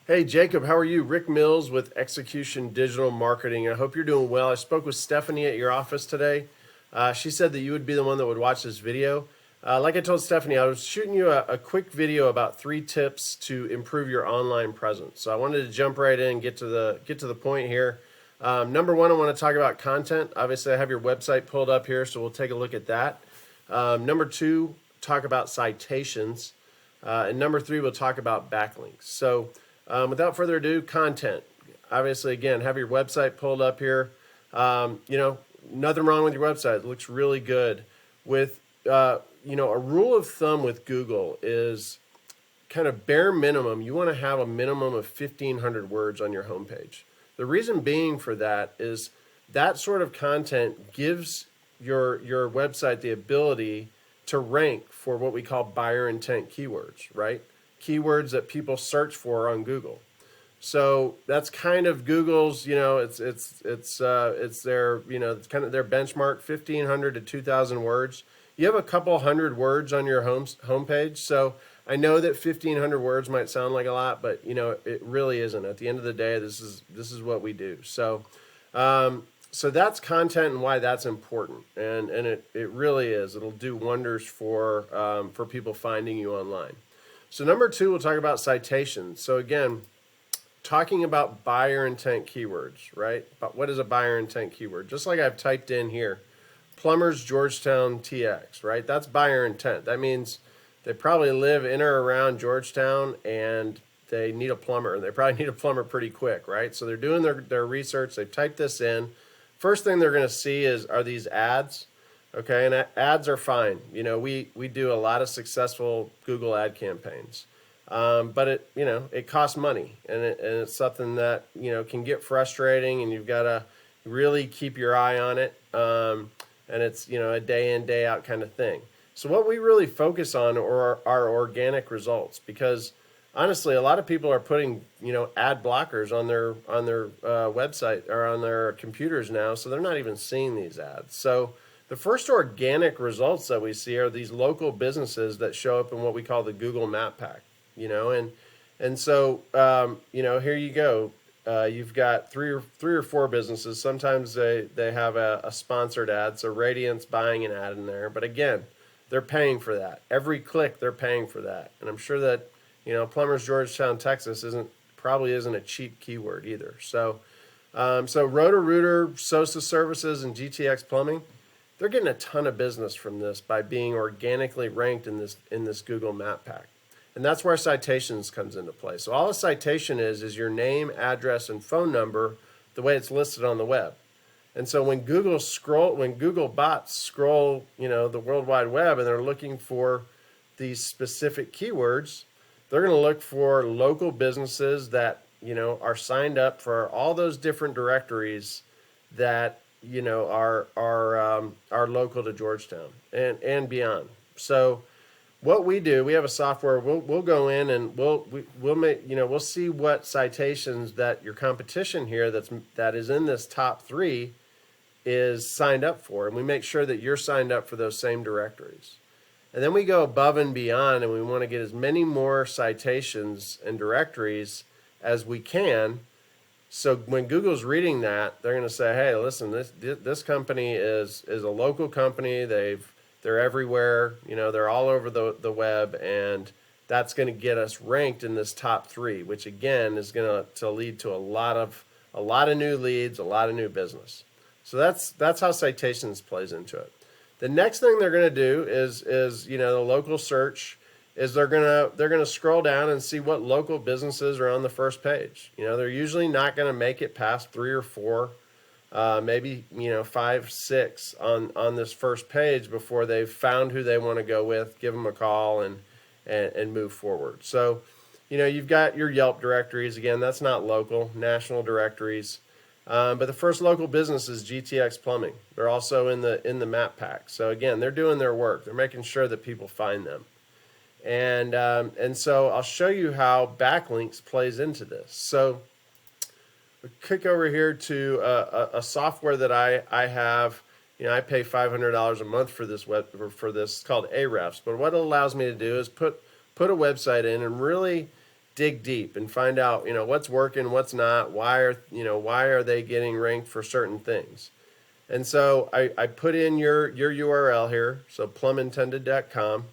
Hey Jacob, how are you? Rick Mills with Execution Digital Marketing. I hope you're doing well. I spoke with Stephanie at your office today. She said that you would be the one that would watch this video. Like I told Stephanie, I was shooting you a quick video about 3 tips to improve your online presence. So I wanted to jump right in and get to the point here. Number one, I want to talk about content. Obviously, I have your website pulled up here, so we'll take a look at that. Number two, talk about citations. And number three, we'll talk about backlinks. So without further ado, content. Obviously, again, have your website pulled up here. Nothing wrong with your website. It looks really good. With, a rule of thumb with Google is kind of bare minimum. You want to have a minimum of 1,500 words on your homepage. The reason being for that is that sort of content gives your website the ability to rank for what we call buyer intent keywords, right? Keywords that people search for on Google. So that's kind of Google's, it's their, it's kind of their benchmark, 1,500 to 2,000 words. You have a couple hundred words on your homepage. So I know that 1,500 words might sound like a lot, but it really isn't. At the end of the day, this is what we do. So so that's content and why that's important, and it really is. It'll do wonders for people finding you online. So number two, we'll talk about citations. So again, talking about buyer intent keywords, right? But what is a buyer intent keyword? Just like I've typed in here, Plumber's Georgetown TX, right? That's buyer intent. That means they probably live in or around Georgetown and they need a plumber. They probably need a plumber pretty quick, right? So they're doing their research. They've typed this in. First thing they're going to see are these ads. Okay, and ads are fine. We do a lot of successful Google ad campaigns, but it costs money, and it's something that can get frustrating, and you've got to really keep your eye on it, and it's a day in day out kind of thing. So what we really focus on are our organic results, because honestly, a lot of people are putting ad blockers on their website or on their computers now, so they're not even seeing these ads. So the first organic results that we see are these local businesses that show up in what we call the Google Map Pack, and so here you go. You've got three or four businesses. Sometimes they have a sponsored ad, so Radiant's buying an ad in there, but again, they're paying for that. Every click, they're paying for that, and I'm sure that Plumber's Georgetown, Texas probably isn't a cheap keyword either. So Roto-Rooter, Sosa Services, and GTX Plumbing, they're getting a ton of business from this by being organically ranked in this Google Map Pack. And that's where citations comes into play. So all a citation is your name, address, and phone number the way it's listed on the web. And so when Google bots scroll, the World Wide Web, and they're looking for these specific keywords, they're going to look for local businesses that are signed up for all those different directories that are local to Georgetown and beyond. So what we do, we have a software. We'll go in and we'll see what citations that your competition here that is in this top 3 is signed up for, and we make sure that you're signed up for those same directories. And then we go above and beyond, and we want to get as many more citations and directories as we can. So when Google's reading that, they're going to say, "Hey, listen, this company is a local company. They're everywhere. They're all over the web, and that's going to get us ranked in this top 3, which again is going to lead to a lot of new leads, a lot of new business." So that's how citations plays into it. The next thing they're going to do is the local search is they're gonna scroll down and see what local businesses are on the first page. They're usually not going to make it past 3 or 4, maybe 5, 6 on this first page before they've found who they want to go with, give them a call, and move forward. So you've got your Yelp directories. Again, that's not local, national directories. But the first local business is GTX Plumbing. They're also in the map pack. So again, they're doing their work. They're making sure that people find them. And so I'll show you how backlinks plays into this. So we click over here to a software that I have. I pay $500 a month for this It's called Ahrefs. But what it allows me to do is put a website in and really dig deep and find out, what's working, what's not, why are they getting ranked for certain things. And so I put in your URL here, so plumbintended.com.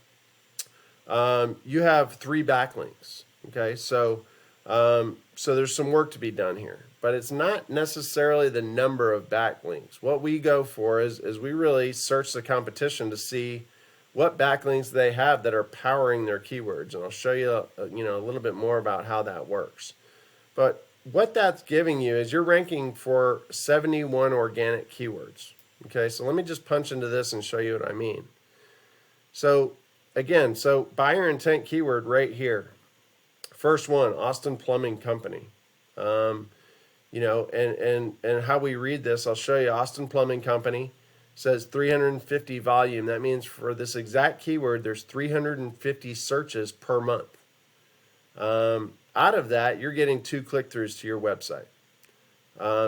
You have 3 backlinks. Okay, so there's some work to be done here, but it's not necessarily the number of backlinks. What we go for is we really search the competition to see what backlinks they have that are powering their keywords, and I'll show you a little bit more about how that works. But what that's giving you is you're ranking for 71 organic keywords. Okay, so let me just punch into this and show you what I mean. So again, buyer intent keyword right here. First one, Austin Plumbing Company. And how we read this, I'll show you. Austin Plumbing Company says 350 volume. That means for this exact keyword, there's 350 searches per month. Out of that, you're getting 2 click-throughs to your website.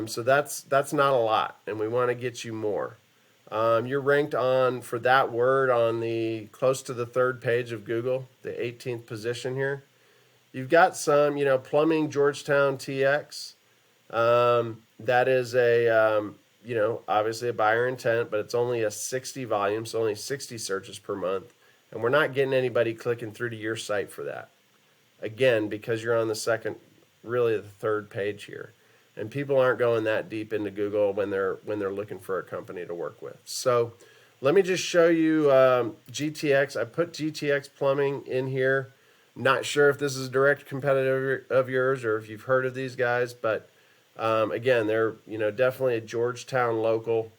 So that's not a lot, and we want to get you more. You're ranked for that word on the close to the 3rd page of Google, the 18th position here. You've got some, plumbing Georgetown TX. That is obviously a buyer intent, but it's only a 60 volume, so only 60 searches per month. And we're not getting anybody clicking through to your site for that. Again, because you're on the 2nd, really the 3rd page here. And people aren't going that deep into Google when they're looking for a company to work with. So let me just show you GTX. I put GTX Plumbing in here. Not sure if this is a direct competitor of yours or if you've heard of these guys, but again, they're definitely a Georgetown local.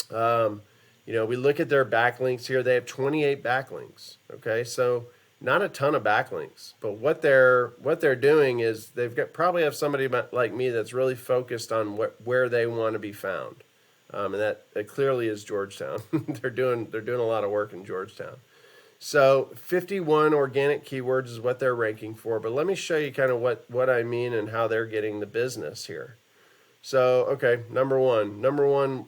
We look at their backlinks here. They have 28 backlinks. Okay, so not a ton of backlinks, but what they're doing is probably have somebody like me that's really focused on where they want to be found, and that clearly is Georgetown. they're doing a lot of work in Georgetown. So 51 organic keywords is what they're ranking for, but let me show you kind of what I mean and how they're getting the business here. So, okay, number one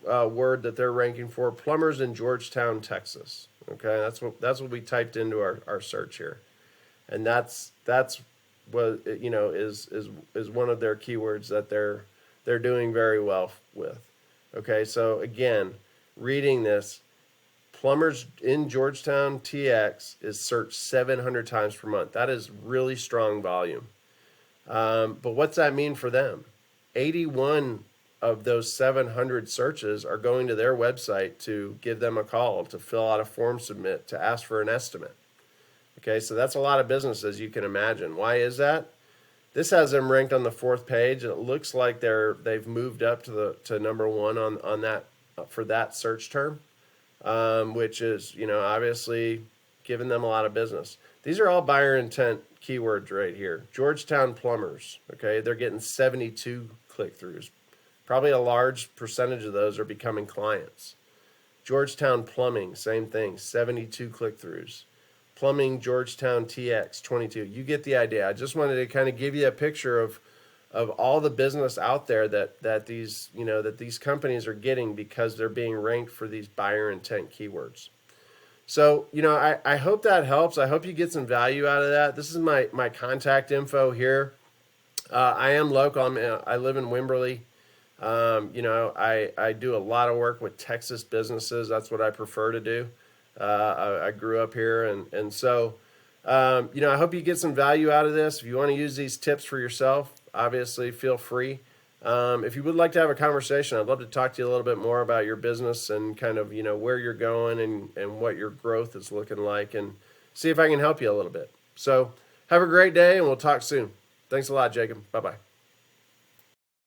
word that they're ranking for, plumbers in Georgetown, Texas. Okay, that's what we typed into our search here, and that's what is one of their keywords that they're doing very well with. Okay, so again, reading this, plumbers in Georgetown TX is searched 700 times per month. That is really strong volume. But what's that mean for them? 81 of those 700 searches are going to their website to give them a call, to fill out a form submit, to ask for an estimate. Okay, so that's a lot of business, as you can imagine. Why is that? This has them ranked on the 4th page, and it looks like they've moved up to number 1 on that for that search term, which is obviously giving them a lot of business. These are all buyer intent keywords right here. Georgetown plumbers. Okay, they're getting 72 click-throughs. Probably a large percentage of those are becoming clients. Georgetown Plumbing, same thing, 72 click-throughs. Plumbing Georgetown TX, 22. You get the idea. I just wanted to kind of give you a picture of all the business out there that these companies are getting because they're being ranked for these buyer intent keywords. So, I hope that helps. I hope you get some value out of that. This is my contact info here. I am local. I live in Wimberley. I do a lot of work with Texas businesses. That's what I prefer to do. I grew up here, and so, I hope you get some value out of this. If you want to use these tips for yourself, obviously feel free. If you would like to have a conversation, I'd love to talk to you a little bit more about your business and kind of, where you're going and what your growth is looking like, and see if I can help you a little bit. So have a great day, and we'll talk soon. Thanks a lot, Jacob. Bye-bye.